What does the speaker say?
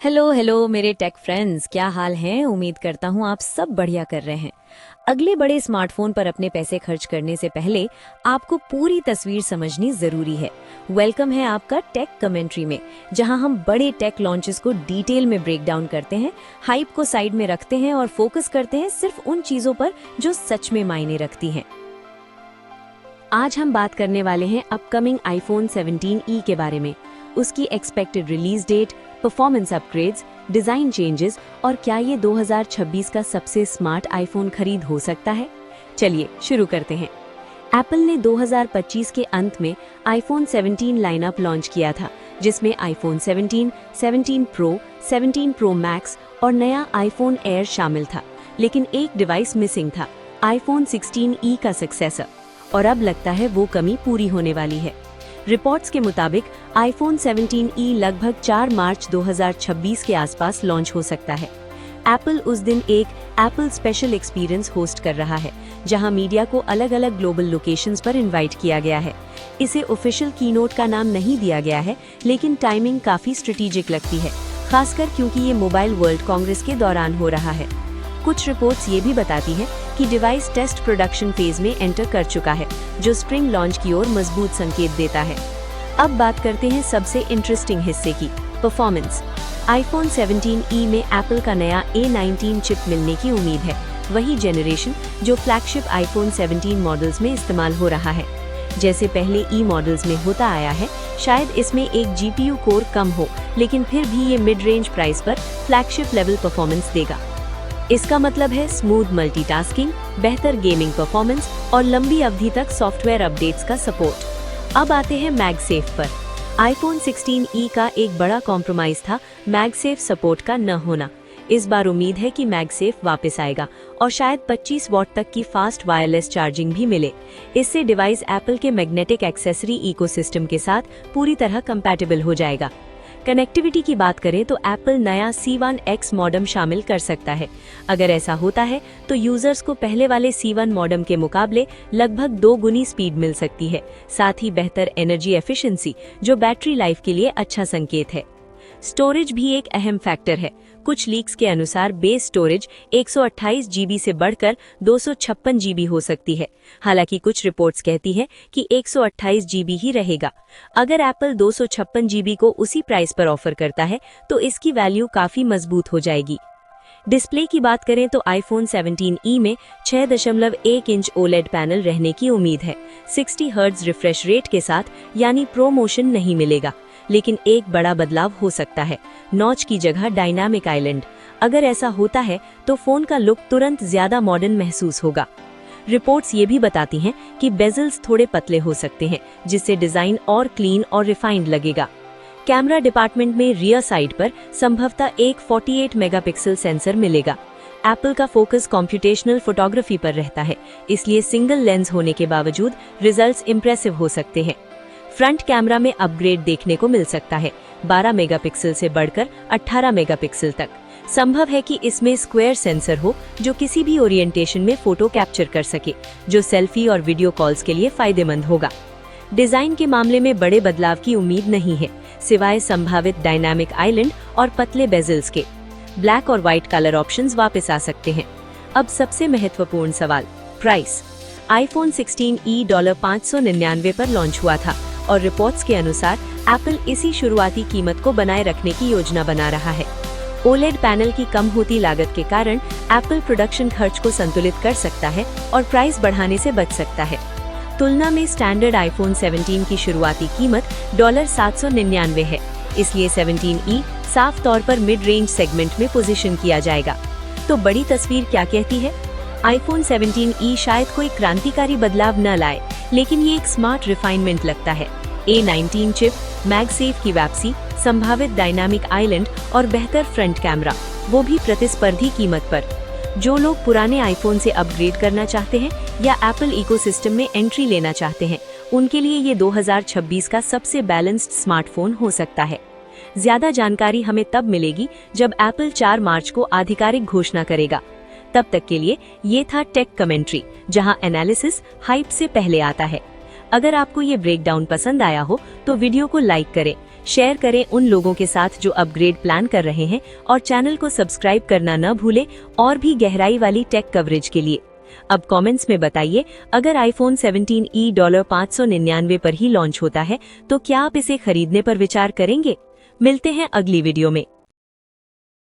Hello hello मेरे take friends, क्या हाल है। उम्मीद करता हूँ आप सब बढ़िया कर रहे हैं। अगले बड़े स्मार्टफोन पर अपने पैसे खर्च करने से पहले आपको पूरी तस्वीर समझनी जरूरी है। वेलकम है आपका टेक कमेंट्री में, जहां हम बड़े टेक लॉन्चेस को डिटेल में ब्रेक डाउन करते हैं, हाइप को साइड में रखते हैं और फोकस करते हैं सिर्फ उन चीजों पर जो सच में मायने रखती हैं। आज हम बात करने वाले हैं अपकमिंग आईफोन 17e के बारे में, उसकी expected release date, performance upgrades, design changes और क्या ये 2026 का सबसे स्मार्ट आईफोन खरीद हो सकता है। चलिए शुरू करते हैं। एप्पल ने 2025 के अंत में आईफोन 17 लाइनअप लॉन्च किया था, जिसमें आईफोन 17, 17 प्रो, 17 प्रो मैक्स और नया आईफोन एयर शामिल था। लेकिन एक डिवाइस मिसिंग था, आईफोन 16e का सक्सेसर, और अब लगता है वो कमी पूरी होने वाली है। रिपोर्ट्स के मुताबिक आईफोन 17e लगभग 4 मार्च 2026 के आसपास लॉन्च हो सकता है। एप्पल उस दिन एक एप्पल स्पेशल एक्सपीरियंस होस्ट कर रहा है, जहां मीडिया को अलग अलग ग्लोबल लोकेशंस पर इनवाइट किया गया है। इसे ऑफिशियल कीनोट का नाम नहीं दिया गया है, लेकिन टाइमिंग काफी स्ट्रेटेजिक लगती है, खासकर क्योंकि ये मोबाइल वर्ल्ड कांग्रेस के दौरान हो रहा है। कुछ रिपोर्ट्स ये भी बताती हैं कि डिवाइस टेस्ट प्रोडक्शन फेज में एंटर कर चुका है, जो स्प्रिंग लॉन्च की ओर मजबूत संकेत देता है। अब बात करते हैं सबसे इंटरेस्टिंग हिस्से की, परफॉर्मेंस। आईफोन 17e में एप्पल का नया A19 चिप मिलने की उम्मीद है, वही जेनरेशन जो फ्लैगशिप आईफोन 17 मॉडल्स में इस्तेमाल हो रहा है। जैसे पहले ई मॉडल्स में होता आया है, शायद इसमें एक GPU कोर कम हो, लेकिन फिर भी ये मिड रेंज प्राइस पर फ्लैगशिप लेवल परफॉर्मेंस देगा। इसका मतलब है स्मूथ मल्टीटास्किंग, बेहतर गेमिंग परफॉर्मेंस और लंबी अवधि तक सॉफ्टवेयर अपडेट्स का सपोर्ट। अब आते हैं मैगसेफ पर। आईफोन 16e का एक बड़ा कॉम्प्रोमाइज था मैगसेफ सपोर्ट का न होना। इस बार उम्मीद है कि मैगसेफ वापस आएगा और शायद 25 वॉट तक की फास्ट वायरलेस चार्जिंग भी मिले। इससे डिवाइस एप्पल के मैग्नेटिक एक्सेसरी इकोसिस्टम के साथ पूरी तरह कंपैटिबल हो जाएगा। कनेक्टिविटी की बात करें तो एप्पल नया C1X मॉडेम शामिल कर सकता है। अगर ऐसा होता है तो यूजर्स को पहले वाले C1 मॉडेम के मुकाबले लगभग 2 गुनी स्पीड मिल सकती है, साथ ही बेहतर एनर्जी एफिशिएंसी, जो बैटरी लाइफ के लिए अच्छा संकेत है। स्टोरेज भी एक अहम फैक्टर है। कुछ लीक्स के अनुसार बेस स्टोरेज 128 GB से बढ़कर 256 GB हो सकती है। हालांकि कुछ रिपोर्ट्स कहती हैं कि 128 GB ही रहेगा। अगर एप्पल 256 GB को उसी प्राइस पर ऑफर करता है तो इसकी वैल्यू काफी मजबूत हो जाएगी। डिस्प्ले की बात करें तो आईफोन 17e में 6.1 इंच OLED पैनल रहने की उम्मीद है, 60 हर्ट्ज रिफ्रेश रेट के साथ, यानी प्रो मोशन नहीं मिलेगा। लेकिन एक बड़ा बदलाव हो सकता है, नॉच की जगह डायनामिक आइलैंड। अगर ऐसा होता है तो फोन का लुक तुरंत ज्यादा मॉडर्न महसूस होगा। रिपोर्ट्स ये भी बताती हैं कि बेजल्स थोड़े पतले हो सकते हैं, जिससे डिजाइन और क्लीन और रिफाइंड लगेगा। कैमरा डिपार्टमेंट में रियर साइड पर संभवतः एक 48 मेगापिक्सल सेंसर मिलेगा। एप्पल का फोकस कंप्यूटेशनल फोटोग्राफी पर रहता है, इसलिए सिंगल लेंस होने के बावजूद रिजल्ट्स इंप्रेसिव हो सकते हैं। फ्रंट कैमरा में अपग्रेड देखने को मिल सकता है, 12 मेगापिक्सल से बढ़कर 18 मेगापिक्सल तक। संभव है कि इसमें स्क्वायर सेंसर हो, जो किसी भी ओरिएंटेशन में फोटो कैप्चर कर सके, जो सेल्फी और वीडियो कॉल्स के लिए फायदेमंद होगा। डिजाइन के मामले में बड़े बदलाव की उम्मीद नहीं है, सिवाय संभावित डायनामिक आइलैंड और पतले बेजल्स के। ब्लैक और व्हाइट कलर ऑप्शंस वापस आ सकते हैं। अब सबसे महत्वपूर्ण सवाल, प्राइस। आईफोन 16e $599 पर लॉन्च हुआ था और रिपोर्ट्स के अनुसार एप्पल इसी शुरुआती कीमत को बनाए रखने की योजना बना रहा है। OLED पैनल की कम होती लागत के कारण एप्पल प्रोडक्शन खर्च को संतुलित कर सकता है और प्राइस बढ़ाने से बच सकता है। तुलना में स्टैंडर्ड आईफोन 17 की शुरुआती कीमत $799 है, इसलिए 17e साफ तौर पर मिड रेंज सेगमेंट में पोजीशन किया जाएगा। तो बड़ी तस्वीर क्या कहती है? आईफोन 17e शायद कोई क्रांतिकारी बदलाव न लाए, लेकिन ये एक स्मार्ट रिफाइनमेंट लगता है। A19 चिप, मैगसेफ की वापसी, संभावित डायनामिक आइलैंड और बेहतर फ्रंट कैमरा, वो भी प्रतिस्पर्धी कीमत पर। जो लोग पुराने आईफोन से अपग्रेड करना चाहते हैं या एप्पल इकोसिस्टम में एंट्री लेना चाहते हैं, उनके लिए ये 2026 का सबसे बैलेंस्ड स्मार्टफोन हो सकता है। ज्यादा जानकारी हमें तब मिलेगी जब एप्पल 4 मार्च को आधिकारिक घोषणा करेगा। तब तक के लिए ये था टेक कमेंट्री, जहां एनालिसिस हाइप से पहले आता है। अगर आपको ये ब्रेकडाउन पसंद आया हो तो वीडियो को लाइक करें, शेयर करें उन लोगों के साथ जो अपग्रेड प्लान कर रहे हैं और चैनल को सब्सक्राइब करना न भूलें और भी गहराई वाली टेक कवरेज के लिए। अब कमेंट्स में बताइए, अगर आईफोन 17e $599 पर ही लॉन्च होता है तो क्या आप इसे खरीदने पर विचार करेंगे? मिलते हैं अगली वीडियो में।